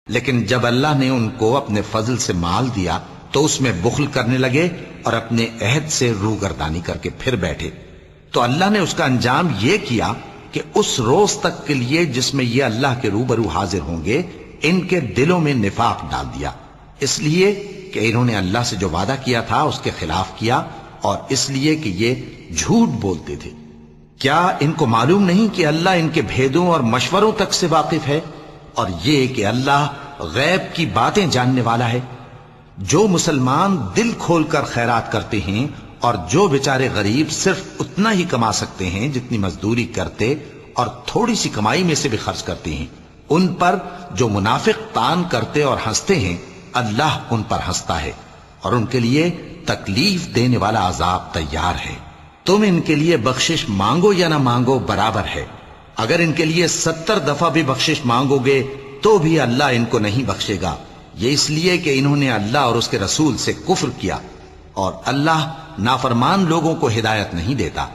لیکن جب اللہ نے ان کو اپنے فضل سے مال دیا تو اس میں بخل کرنے لگے اور اپنے عہد سے روگردانی کر کے پھر بیٹھے، تو اللہ نے اس کا انجام یہ کیا کہ اس روز تک کے لیے جس میں یہ اللہ کے روبرو حاضر ہوں گے ان کے دلوں میں نفاق ڈال دیا، اس لیے کہ انہوں نے اللہ سے جو وعدہ کیا تھا اس کے خلاف کیا، اور اس لیے کہ یہ جھوٹ بولتے تھے۔ کیا ان کو معلوم نہیں کہ اللہ ان کے بھیدوں اور مشوروں تک سے واقف ہے، اور یہ کہ اللہ غیب کی باتیں جاننے والا ہے؟ جو مسلمان دل کھول کر خیرات کرتے ہیں اور جو بیچارے غریب صرف اتنا ہی کما سکتے ہیں جتنی مزدوری کرتے اور تھوڑی سی کمائی میں سے بھی خرچ کرتے ہیں، ان پر جو منافق تان کرتے اور ہنستے ہیں اللہ ان پر ہنستا ہے، اور ان کے لیے تکلیف دینے والا عذاب تیار ہے۔ تم ان کے لیے بخشش مانگو یا نہ مانگو برابر ہے، اگر ان کے لیے 70 دفعہ بھی بخشش مانگو گے تو بھی اللہ ان کو نہیں بخشے گا، یہ اس لیے کہ انہوں نے اللہ اور اس کے رسول سے کفر کیا، اور اللہ نافرمان لوگوں کو ہدایت نہیں دیتا۔